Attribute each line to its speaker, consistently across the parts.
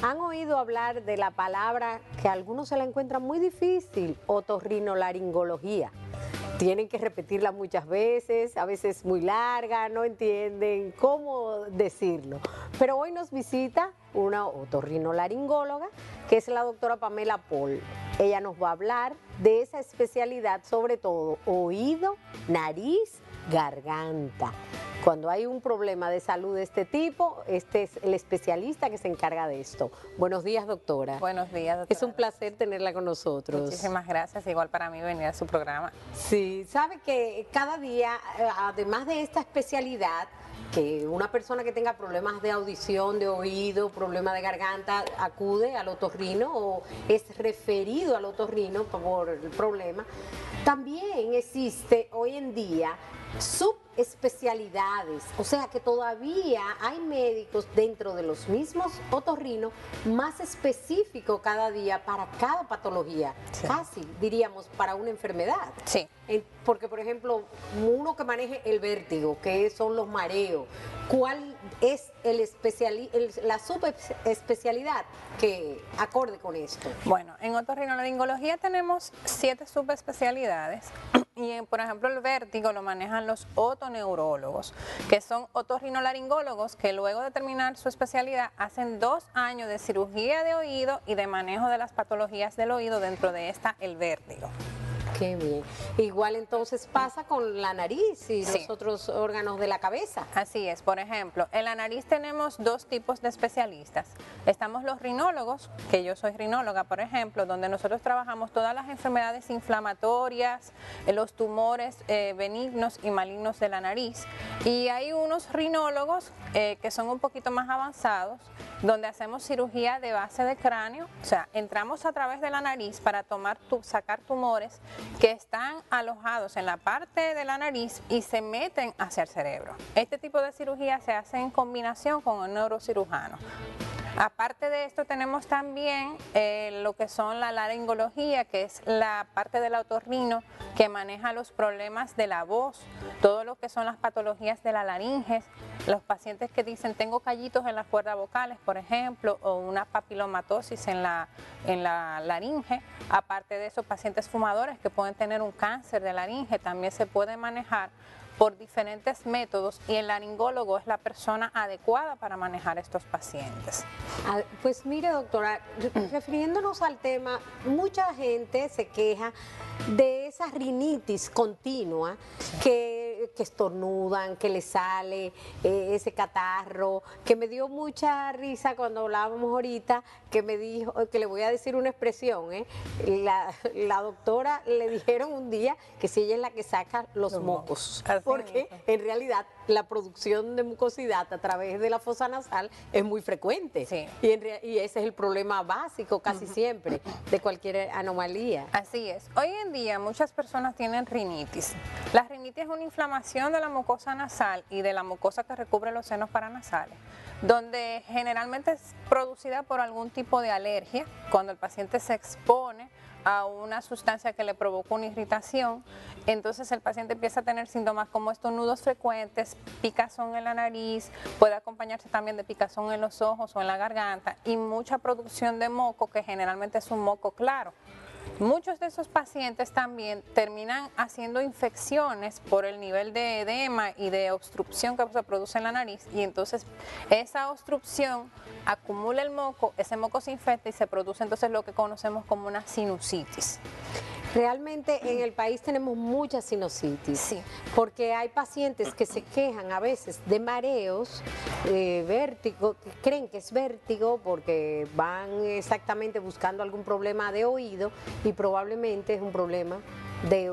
Speaker 1: ¿Han oído hablar de la palabra que a algunos se la encuentran muy difícil, otorrinolaringología? Tienen que repetirla muchas veces, a veces muy larga, no entienden cómo decirlo. Pero hoy nos visita una otorrinolaringóloga, que es la doctora Pamela Paul. Ella nos va a hablar de esa especialidad, sobre todo oído, nariz, garganta. Cuando hay un problema de salud de este tipo, este es el especialista que se encarga de esto. Buenos días, doctora.
Speaker 2: Buenos días, doctora.
Speaker 1: Es un placer tenerla con nosotros.
Speaker 2: Muchísimas gracias, igual para mí venir a su programa.
Speaker 1: Sí, sabe que cada día, además de esta especialidad, que una persona que tenga problemas de audición, de oído, problemas de garganta, acude al otorrino o es referido al otorrino por el problema, también existe hoy en día subespecialidades, o sea que todavía hay médicos dentro de los mismos otorrinos más específicos cada día para cada patología, sí. Casi diríamos para una enfermedad.
Speaker 2: Sí.
Speaker 1: Porque por ejemplo, uno que maneje el vértigo, que son los mareos, ¿cuál es la subespecialidad que acorde con esto?
Speaker 2: Bueno, en otorrinolaringología tenemos 7 subespecialidades. Y por ejemplo el vértigo lo manejan los otoneurólogos, que son otorrinolaringólogos que luego de terminar su especialidad hacen 2 años de cirugía de oído y de manejo de las patologías del oído, dentro de esta el vértigo.
Speaker 1: Qué bien. Igual entonces pasa con la nariz y sí. Los otros órganos de la cabeza.
Speaker 2: Así es. Por ejemplo, en la nariz tenemos 2 tipos de especialistas. Estamos los rinólogos, que yo soy rinóloga, por ejemplo, donde nosotros trabajamos todas las enfermedades inflamatorias, los tumores benignos y malignos de la nariz. Y hay unos rinólogos que son un poquito más avanzados, donde hacemos cirugía de base de cráneo, o sea, entramos a través de la nariz para sacar tumores que están alojados en la parte de la nariz y se meten hacia el cerebro. Este tipo de cirugía se hace en combinación con un neurocirujano. Aparte de esto tenemos también lo que son la laringología, que es la parte del otorrino que maneja los problemas de la voz, todo lo que son las patologías de la laringe, los pacientes que dicen tengo callitos en las cuerdas vocales, por ejemplo, o una papilomatosis en la laringe. Aparte de eso, pacientes fumadores que pueden tener un cáncer de laringe también se puede manejar por diferentes métodos, y el laringólogo es la persona adecuada para manejar estos pacientes.
Speaker 1: Pues mire, doctora, refiriéndonos al tema, mucha gente se queja de esa rinitis continua, que estornudan, que le sale ese catarro, que me dio mucha risa cuando hablábamos ahorita, que me dijo, que le voy a decir una expresión, la doctora le dijeron un día que si ella es la que saca los mocos, porque en realidad la producción de mucosidad a través de la fosa nasal es muy frecuente, sí. y ese es el problema básico casi siempre de cualquier anomalía.
Speaker 2: Así es. Hoy en día muchas personas tienen rinitis. La rinitis es una inflamación de la mucosa nasal y de la mucosa que recubre los senos paranasales, donde generalmente es producida por algún tipo de alergia, cuando el paciente se expone a una sustancia que le provoca una irritación. Entonces el paciente empieza a tener síntomas como estornudos frecuentes, picazón en la nariz, puede acompañarse también de picazón en los ojos o en la garganta, y mucha producción de moco, que generalmente es un moco claro. Muchos de esos pacientes también terminan haciendo infecciones por el nivel de edema y de obstrucción que se produce en la nariz, y entonces esa obstrucción acumula el moco, ese moco se infecta y se produce entonces lo que conocemos como una sinusitis.
Speaker 1: Realmente en el país tenemos mucha sinusitis, sí. Porque hay pacientes que se quejan a veces de mareos, vértigo, que creen que es vértigo porque van exactamente buscando algún problema de oído, y probablemente es un problema de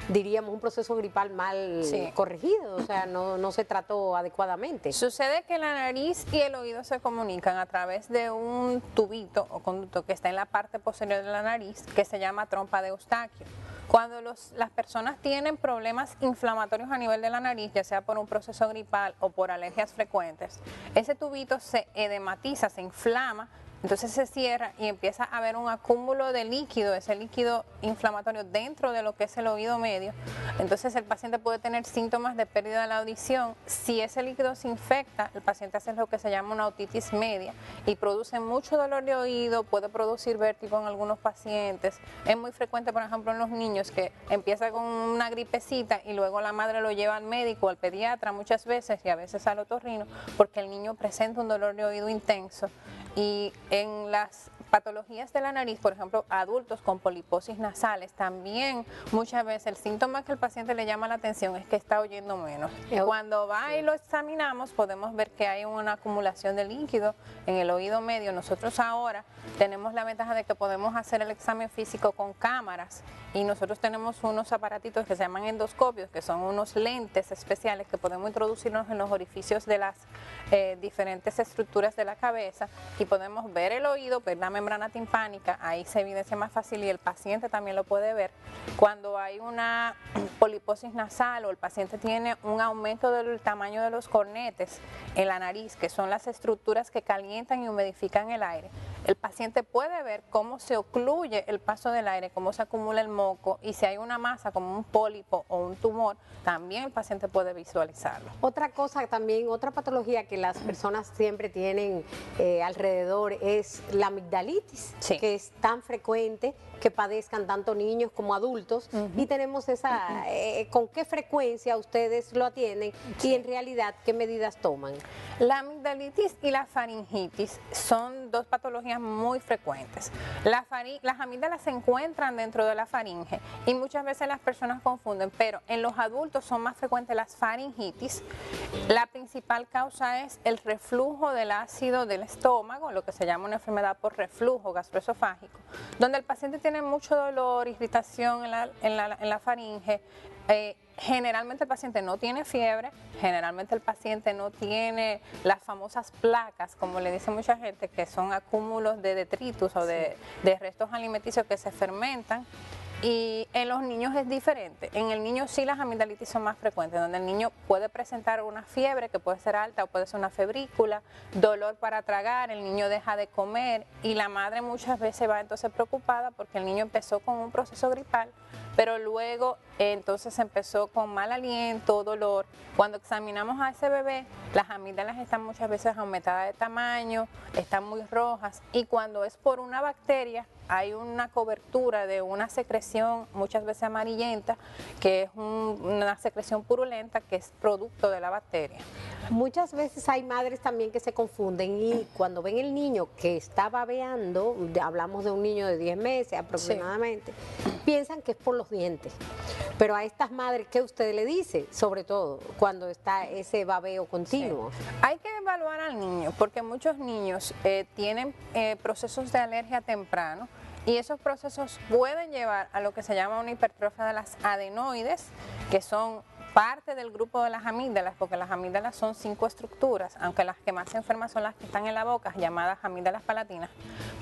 Speaker 1: diríamos un proceso gripal mal corregido, o sea, no se trató adecuadamente.
Speaker 2: Sucede que la nariz y el oído se comunican a través de un tubito o conducto que está en la parte posterior de la nariz, que se llama trompa de Eustaquio. Cuando las personas tienen problemas inflamatorios a nivel de la nariz, ya sea por un proceso gripal o por alergias frecuentes, ese tubito se edematiza, se inflama, entonces se cierra y empieza a haber un acúmulo de líquido, ese líquido inflamatorio dentro de lo que es el oído medio. Entonces el paciente puede tener síntomas de pérdida de la audición. Si ese líquido se infecta, el paciente hace lo que se llama una otitis media y produce mucho dolor de oído, puede producir vértigo en algunos pacientes. Es muy frecuente, por ejemplo, en los niños que empieza con una gripecita y luego la madre lo lleva al médico, al pediatra muchas veces y a veces al otorrino, porque el niño presenta un dolor de oído intenso. Y en las patologías de la nariz, por ejemplo, adultos con poliposis nasales, también muchas veces el síntoma que el paciente le llama la atención es que está oyendo menos. Cuando va y lo examinamos, podemos ver que hay una acumulación de líquido en el oído medio. Nosotros ahora tenemos la ventaja de que podemos hacer el examen físico con cámaras y nosotros tenemos unos aparatitos que se llaman endoscopios, que son unos lentes especiales que podemos introducirnos en los orificios de las diferentes estructuras de la cabeza y podemos ver el oído, ver la membrana timpánica, ahí se evidencia más fácil y el paciente también lo puede ver. Cuando hay una poliposis nasal o el paciente tiene un aumento del tamaño de los cornetes en la nariz, que son las estructuras que calientan y humidifican el aire, el paciente puede ver cómo se ocluye el paso del aire, cómo se acumula el moco y si hay una masa como un pólipo o un tumor, también el paciente puede visualizarlo.
Speaker 1: Otra cosa también, otra patología que las personas siempre tienen alrededor es la amigdalitis,
Speaker 2: sí,
Speaker 1: que es tan frecuente que padezcan tanto niños como adultos y tenemos esa, ¿con qué frecuencia ustedes lo atienden y en realidad qué medidas toman?
Speaker 2: La amigdalitis y la faringitis son dos patologías muy frecuentes. Las amígdalas se encuentran dentro de la faringe y muchas veces las personas confunden, pero en los adultos son más frecuentes las faringitis. La principal causa es el reflujo del ácido del estómago, lo que se llama una enfermedad por reflujo gastroesofágico, donde el paciente tiene mucho dolor, irritación en la faringe. Generalmente el paciente no tiene fiebre, generalmente el paciente no tiene las famosas placas, como le dice mucha gente, que son acúmulos de detritus o de restos alimenticios que se fermentan. Y en los niños es diferente. En el niño sí las amigdalitis son más frecuentes, donde el niño puede presentar una fiebre que puede ser alta o puede ser una febrícula, dolor para tragar, el niño deja de comer y la madre muchas veces va entonces preocupada porque el niño empezó con un proceso gripal, pero luego entonces empezó con mal aliento, dolor. Cuando examinamos a ese bebé, las amígdalas están muchas veces aumentadas de tamaño, están muy rojas y cuando es por una bacteria, hay una cobertura de una secreción muchas veces amarillenta, que es una secreción purulenta que es producto de la bacteria.
Speaker 1: Muchas veces hay madres también que se confunden y cuando ven el niño que está babeando, hablamos de un niño de 10 meses aproximadamente, piensan que es por los dientes. Pero a estas madres, ¿qué usted le dice? Sobre todo cuando está ese babeo continuo.
Speaker 2: Sí. Hay que evaluar al niño porque muchos niños tienen procesos de alergia temprano y esos procesos pueden llevar a lo que se llama una hipertrofia de las adenoides, que son parte del grupo de las amígdalas, porque las amígdalas son 5 estructuras, aunque las que más se enferman son las que están en la boca, llamadas amígdalas palatinas,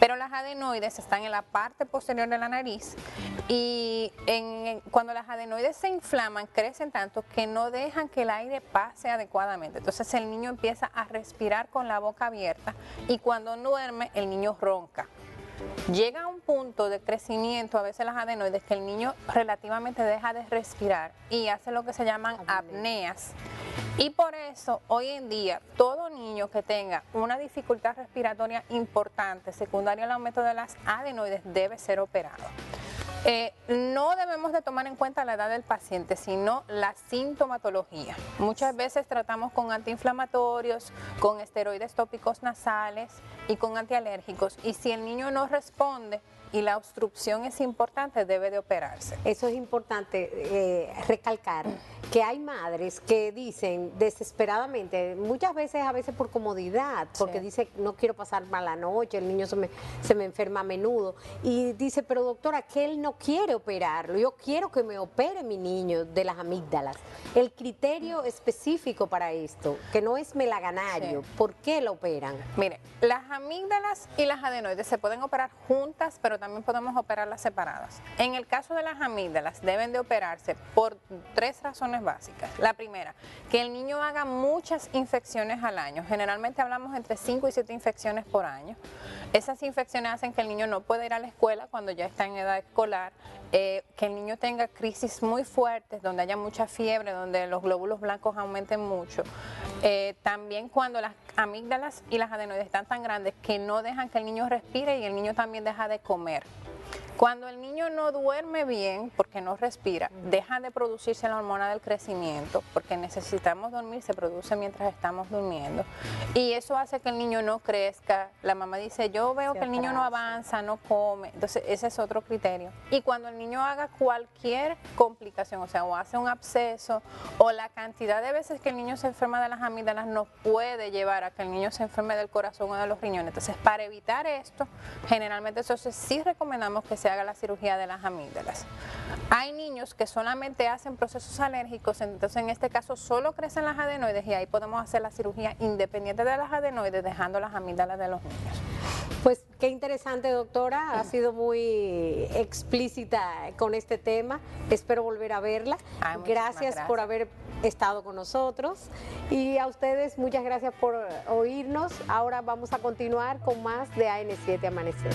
Speaker 2: pero las adenoides están en la parte posterior de la nariz y cuando las adenoides se inflaman, crecen tanto que no dejan que el aire pase adecuadamente. Entonces el niño empieza a respirar con la boca abierta y cuando duerme el niño ronca. Llega a un punto de crecimiento, a veces las adenoides, que el niño relativamente deja de respirar y hace lo que se llaman apneas. Y por eso, hoy en día, todo niño que tenga una dificultad respiratoria importante, secundaria al aumento de las adenoides, debe ser operado. No debemos de tomar en cuenta la edad del paciente, sino la sintomatología. Muchas veces tratamos con antiinflamatorios, con esteroides tópicos nasales y con antialérgicos. Y si el niño no responde y la obstrucción es importante, debe de operarse.
Speaker 1: Eso es importante recalcar, que hay madres que dicen desesperadamente, muchas veces, a veces por comodidad, porque dice, no quiero pasar mala noche, el niño se me enferma a menudo, y dice, pero doctora, que él no quiere operarlo, yo quiero que me opere mi niño de las amígdalas. El criterio específico para esto, que no es melaganario, ¿por qué lo operan?
Speaker 2: Mire, las amígdalas y las adenoides se pueden operar juntas, pero también podemos operarlas separadas. En el caso de las amígdalas, deben de operarse por 3 razones recomendaciones básicas. La primera, que el niño haga muchas infecciones al año. Generalmente hablamos entre 5 y 7 infecciones por año. Esas infecciones hacen que el niño no pueda ir a la escuela cuando ya está en edad escolar, que el niño tenga crisis muy fuertes, donde haya mucha fiebre, donde los glóbulos blancos aumenten mucho. También cuando las amígdalas y las adenoides están tan grandes que no dejan que el niño respire y el niño también deja de comer. Cuando el niño no duerme bien porque no respira, deja de producirse la hormona del crecimiento, porque necesitamos dormir, se produce mientras estamos durmiendo. Y eso hace que el niño no crezca. La mamá dice, yo veo que el niño no avanza, no come. Entonces ese es otro criterio. Y cuando el niño haga cualquier complicación, o sea, o hace un absceso, o la cantidad de veces que el niño se enferma de las amígdalas nos puede llevar a que el niño se enferme del corazón o de los riñones. Entonces, para evitar esto, generalmente entonces sí recomendamos que se haga la cirugía de las amígdalas. Hay niños que solamente hacen procesos alérgicos, entonces en este caso solo crecen las adenoides y ahí podemos hacer la cirugía independiente de las adenoides, dejando las amígdalas de los niños.
Speaker 1: Pues qué interesante, doctora, ha sido muy explícita con este tema, espero volver a verla. Gracias por haber estado con nosotros y a ustedes muchas gracias por oírnos. Ahora vamos a continuar con más de AN7 Amanecer.